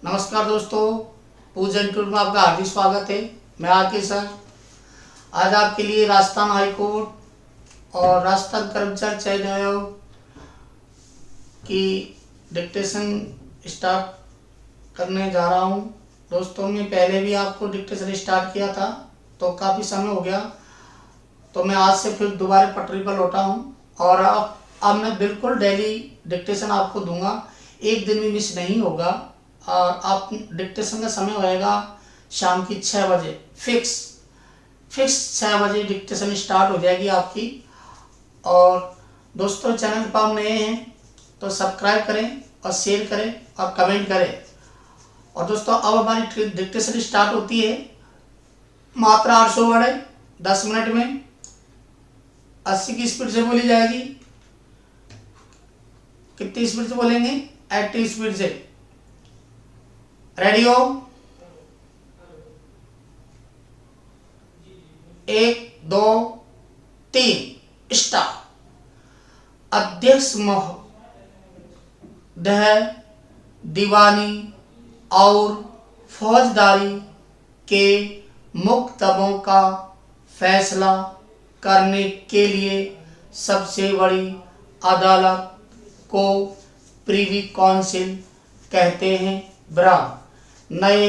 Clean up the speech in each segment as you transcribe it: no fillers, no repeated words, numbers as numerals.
नमस्कार दोस्तों, पूजन टूर में आपका हार्दिक स्वागत है। मैं आके सर आज आपके लिए राजस्थान हाई कोर्ट और राजस्थान कर्मचारी चयन आयोग की डिक्टेशन स्टार्ट करने जा रहा हूं। दोस्तों, मैं पहले भी आपको डिक्टेशन स्टार्ट किया था तो काफ़ी समय हो गया, तो मैं आज से फिर दोबारा पटरी पर लौटा हूं और अब मैं बिल्कुल डेली डिक्टेशन आपको दूंगा। एक दिन भी मिस नहीं होगा। और आप डिक्टेशन का समय होएगा शाम की 6 बजे। फिक्स 6 बजे डिक्टेशन स्टार्ट हो जाएगी आपकी। और दोस्तों, चैनल पर आप नए हैं तो सब्सक्राइब करें और शेयर करें और कमेंट करें। और दोस्तों, अब हमारी डिक्टेशन स्टार्ट होती है। मात्रा 800 वर्ड है, 10 मिनट में 80 की स्पीड से बोली जाएगी। कितनी स्पीड से बोलेंगे? 80 स्पीड से। रेडी हो? 1 2 3 स्टार्ट। अध्यक्ष महोदय दीवानी और फौजदारी के मुकदमों का फैसला करने के लिए सबसे बड़ी अदालत को प्रिवी काउंसिल कहते हैं। नए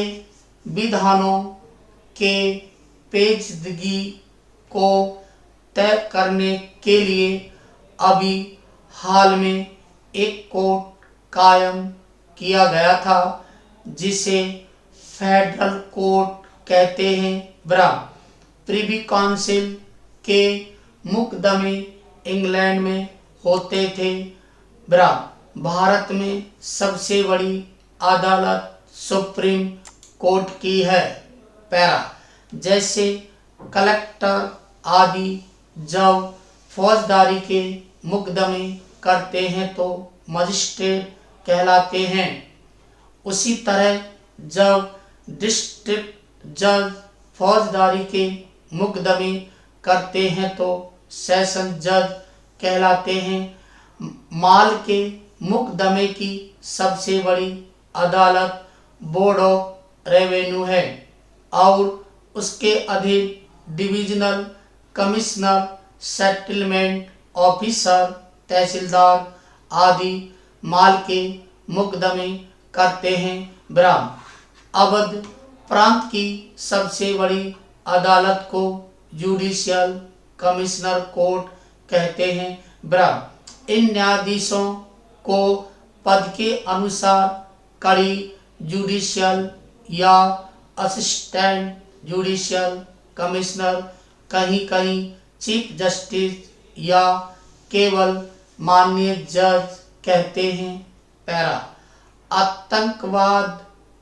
विधानों के पेचीदगी को तय करने के लिए अभी हाल में एक कोर्ट कायम किया गया था जिसे फेडरल कोर्ट कहते हैं। प्रिवी काउंसिल के मुकदमे इंग्लैंड में होते थे। भारत में सबसे बड़ी अदालत सुप्रीम कोर्ट की है। जैसे कलेक्टर आदि जब फौजदारी के मुकदमे करते हैं तो मजिस्ट्रेट कहलाते हैं। उसी तरह जब डिस्ट्रिक्ट जज फौजदारी के मुकदमे करते हैं तो सेशन जज कहलाते हैं। माल के मुकदमे की सबसे बड़ी अदालत बोर्ड ऑफ रेवेन्यू है और उसके अधीन डिविजनल कमिश्नर, सेटलमेंट ऑफिसर, तहसीलदार आदि माल के मुकदमे करते हैं। अवध प्रांत की सबसे बड़ी अदालत को जुडिशियल कमिश्नर कोर्ट कहते हैं। इन न्यायाधीशों को पद के अनुसार कड़ी जुडिशियल या असिस्टेंट जुडिशियल कमिश्नर, कहीं कहीं चीफ जस्टिस या केवल माननीय जज कहते हैं। आतंकवाद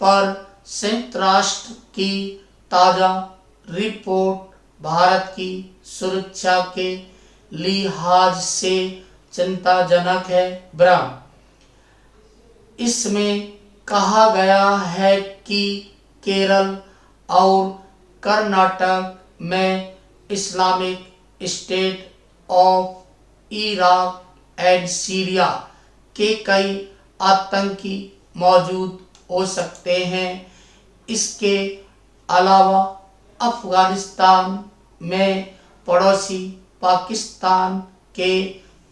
पर संयुक्त राष्ट्र की ताज़ा रिपोर्ट भारत की सुरक्षा के लिहाज से चिंताजनक है। इसमें कहा गया है कि केरल और कर्नाटक में Islamic state of Iraq and Syria के कई आतंकी मौजूद हो सकते हैं। इसके अलावा अफगानिस्तान में पड़ोसी पाकिस्तान के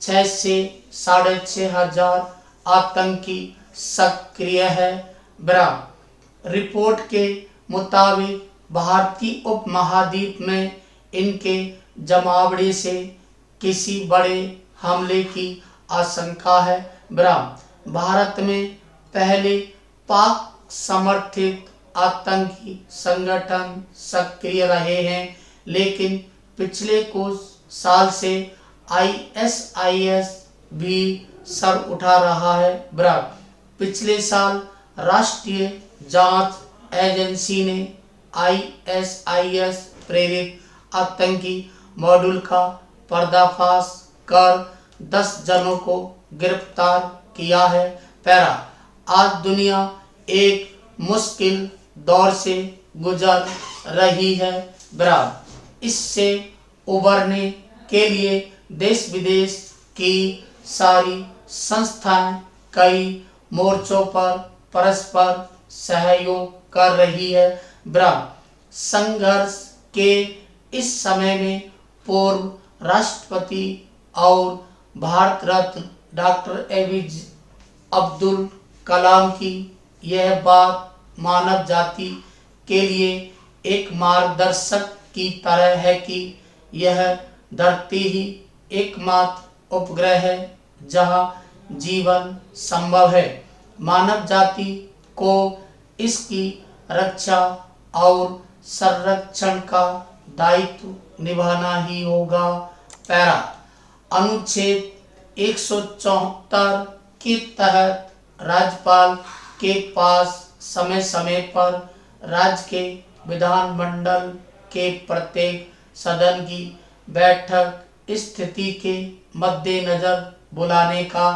6 से 6,500 आतंकी सक्रिय है। रिपोर्ट के मुताबिक भारतीय उपमहाद्वीप में इनके जमावड़े से किसी बड़े हमले की आशंका है। भारत में पहले पाक समर्थित आतंकी संगठन सक्रिय रहे हैं, लेकिन पिछले कुछ साल से ISIS भी सर उठा रहा है। पिछले साल राष्ट्रीय जांच एजेंसी ने ISIS प्रेरित आतंकी मॉड्यूल का पर्दाफाश कर 10 जनों को गिरफ्तार किया है। आज दुनिया एक मुश्किल दौर से गुजर रही है। इससे उबरने के लिए देश विदेश की सारी संस्थाएं कई मोर्चों पर परस्पर सहयोग कर रही है। ब्राह्म संघर्ष के इस समय में पूर्व राष्ट्रपति और भारत रत्न डॉक्टर APJ अब्दुल कलाम की यह बात मानव जाति के लिए एक मार्गदर्शक की तरह है कि यह धरती ही एकमात्र उपग्रह है जहां जीवन संभव है। मानव जाति को इसकी रक्षा और संरक्षण का दायित्व निभाना ही होगा। पैरा अनुच्छेद 174 के तहत राज्यपाल के पास समय समय पर राज्य के विधानमंडल के प्रत्येक सदन की बैठक स्थिति के मद्देनजर बुलाने का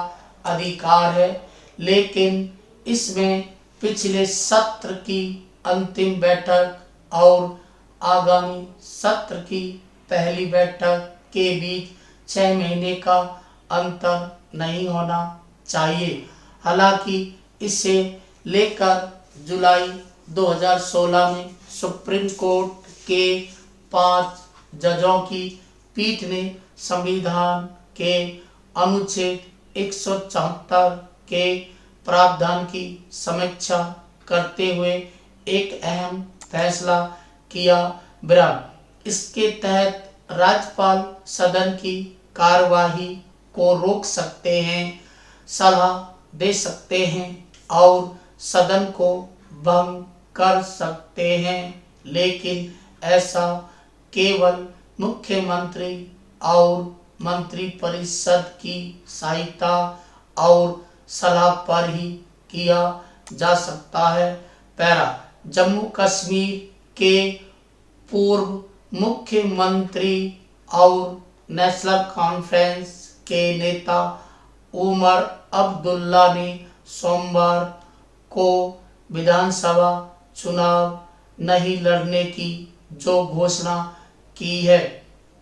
अधिकार है, लेकिन इसमें पिछले सत्र की अंतिम बैठक और आगामी सत्र की पहली बैठक के बीच 6 महीने का अंतर नहीं होना चाहिए। हालांकि इसे लेकर जुलाई 2016 में सुप्रीम कोर्ट के 5 जजों की पीठ ने संविधान के अनुच्छेद 174 के प्रावधान की समीक्षा करते हुए एक अहम फैसला किया। इसके तहत राज्यपाल सदन की कार्यवाही को रोक सकते हैं, सलाह दे सकते हैं और सदन को भंग कर सकते हैं, लेकिन ऐसा केवल मुख्यमंत्री और मंत्रिपरिषद की सहायता और सलाह पर ही किया जा सकता है। पैरा जम्मू कश्मीर के पूर्व मुख्यमंत्री और नेशनल कॉन्फ्रेंस के नेता उमर अब्दुल्ला ने सोमवार को विधानसभा चुनाव नहीं लड़ने की जो घोषणा की है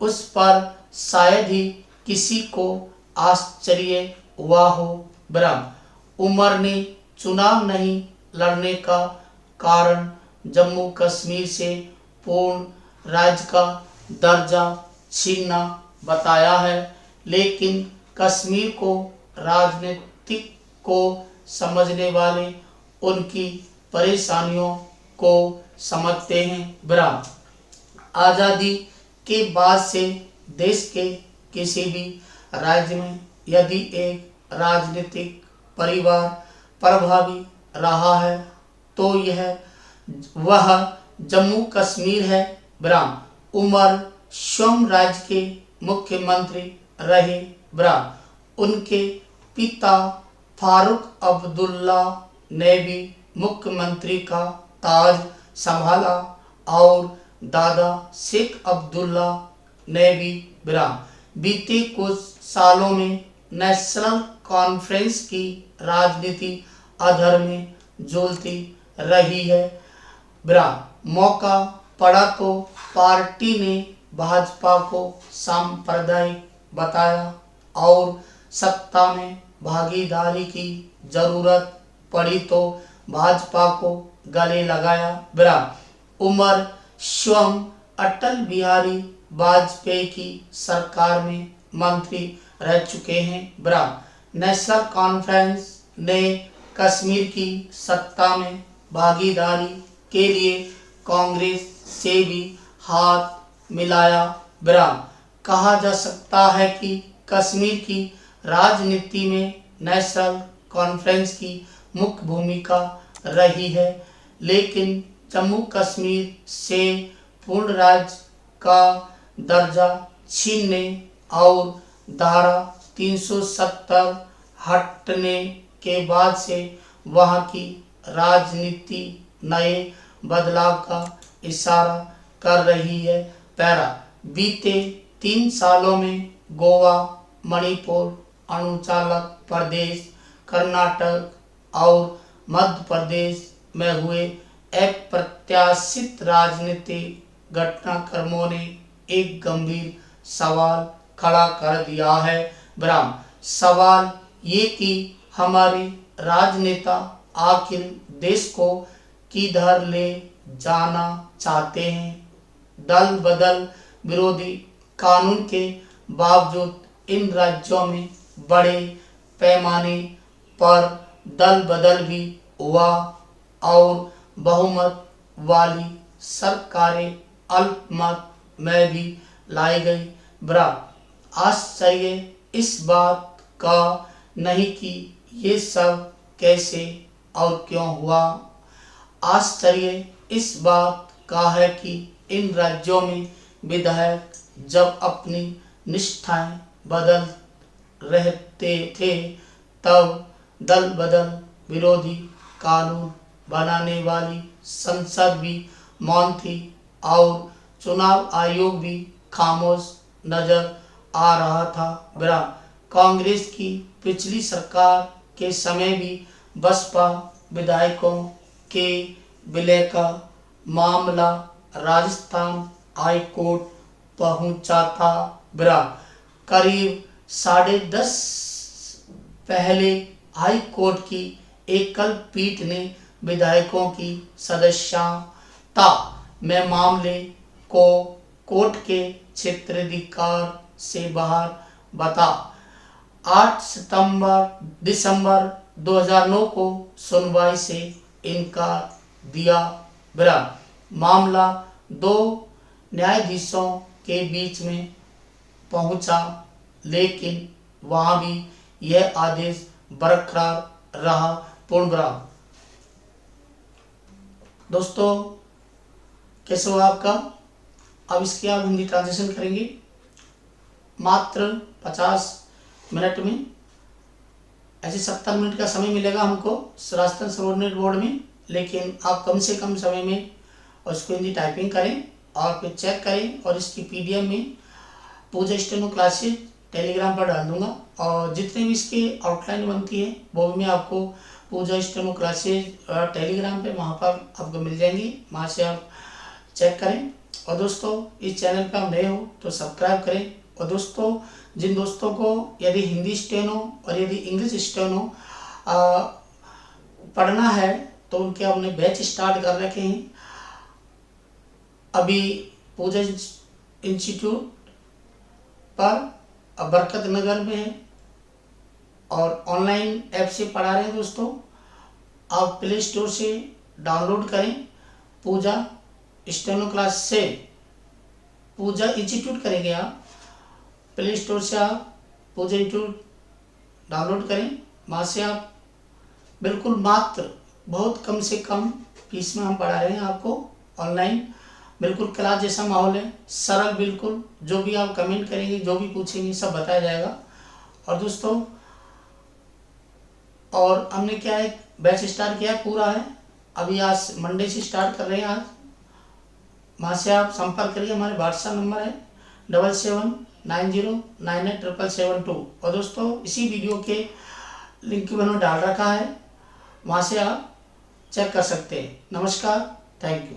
उस पर शायद ही किसी को आश्चर्य हुआ हो। उमर ने चुनाव नहीं लड़ने का कारण जम्मू कश्मीर से पूर्ण राज्य का दर्जा छीनना बताया है, लेकिन कश्मीर को राजनीतिक को समझने वाले उनकी परेशानियों को समझते हैं। आज़ादी के बाद से देश के किसी भी राज्य में यदि एक राजनीतिक परिवार प्रभावी रहा है तो वह जम्मू कश्मीर है। उमर स्वयं राज्य के मुख्यमंत्री रहे। उनके पिता फारूक अब्दुल्ला ने भी मुख्यमंत्री का ताज संभाला और दादा शेख अब्दुल्ला ने भी। बीते कुछ सालों में नेशनल कॉन्फ्रेंस की राजनीति अधर में झूलती रही है। मौका पड़ा तो पार्टी ने भाजपा को सांप्रदायिक बताया और सत्ता में भागीदारी की जरूरत पड़ी तो भाजपा को गले लगाया। उमर स्वयं अटल बिहारी वाजपेयी की सरकार में मंत्री रह चुके हैं। नेशनल कॉन्फ्रेंस ने कश्मीर की सत्ता में भागीदारी के लिए कांग्रेस से भी हाथ मिलाया। कहा जा सकता है कि कश्मीर की राजनीति में नेशनल कॉन्फ्रेंस की मुख्य भूमिका रही है, लेकिन जम्मू कश्मीर से पूर्ण राज्य का दर्जा छीनने और धारा 370 हटने के बाद से वहां की राजनीति नए बदलाव का इशारा कर रही है। बीते 3 सालों में गोवा, मणिपुर, अरुणाचल प्रदेश, कर्नाटक और मध्य प्रदेश में हुए अप्रत्याशित राजनीतिक घटनाक्रमों ने एक गंभीर सवाल खड़ा कर दिया है। सवाल ये कि हमारे राजनेता आखिर देश को किधर ले जाना चाहते हैं। दल बदल विरोधी कानून के बावजूद इन राज्यों में बड़े पैमाने पर दल बदल भी हुआ और बहुमत वाली सरकारें अल्पमत में भी लाई गई। बड़ा आश्चर्य इस बात का नहीं कि ये सब कैसे और क्यों हुआ, आश्चर्य इस बात का है कि इन राज्यों में विधायक जब अपनी निष्ठाएं बदल रहते थे तब दल बदल विरोधी कानून बनाने वाली संसद भी मौन थी और चुनाव आयोग भी खामोश नजर आ रहा था। बड़ा कांग्रेस की पिछली सरकार के समय भी बसपा विधायकों के विलय का मामला राजस्थान हाई कोर्ट पहुंचा था। बड़ा करीब 10.5 पहले हाई कोर्ट की एकल पीठ ने विधायकों की सदस्यता में मामले को कोर्ट के क्षेत्राधिकार से बाहर बता 8 दिसंबर 2009 को सुनवाई से इनकार दिया। बड़ा मामला 2 न्यायाधीशों के बीच में पहुंचा, लेकिन वहां भी यह आदेश बरकरार रहा। पूर्ण दोस्तों कैसे हो आपका। अब इसकी आप हिंदी ट्रांसलेशन करेंगे मात्र 50 मिनट में। ऐसे 70 मिनट का समय मिलेगा हमको राजस्थान सबऑर्डिनेट बोर्ड में, लेकिन आप कम से कम समय में उसको हिंदी टाइपिंग करें और फिर चेक करें। और इसकी PDF में पूजा स्टेनो क्लासेज टेलीग्राम पर डाल दूंगा और जितने भी इसकी आउटलाइन बनती है वो भी मैं आपको पूजा स्टेनो क्लासेज टेलीग्राम पे वहाँ पर आपको मिल जाएंगी, वहाँ से आप चेक करें। और दोस्तों इस चैनल पे आप नए हो तो सब्सक्राइब करें। और दोस्तों जिन दोस्तों को यदि हिंदी स्टेनो और यदि इंग्लिश स्टेनो पढ़ना है तो उनके हमने बैच स्टार्ट कर रखे हैं। अभी पूजा इंस्टीट्यूट पर बरकत नगर में है और ऑनलाइन ऐप से पढ़ा रहे हैं। दोस्तों आप प्ले स्टोर से डाउनलोड करें पूजा स्टेनो क्लास से, पूजा इंस्टीट्यूट करेंगे आप प्ले स्टोर से, आप पूजा इंस्टीट्यूट डाउनलोड करें, वहाँ से आप बिल्कुल मात्र बहुत कम से कम फीस में हम पढ़ा रहे हैं आपको ऑनलाइन। बिल्कुल क्लास जैसा माहौल है, सरल बिल्कुल, जो भी आप कमेंट करेंगे जो भी पूछेंगे सब बताया जाएगा। और दोस्तों और हमने क्या है बैच स्टार्ट किया पूरा है, अभी आज मंडे से स्टार्ट कर रहे हैं आज। वहाँ से आप संपर्क करिए, हमारे व्हाट्सएप नंबर है 7790987772। और दोस्तों इसी वीडियो के लिंक मैंने डाल रखा है, वहाँ से आप चेक कर सकते हैं। नमस्कार, थैंक यू।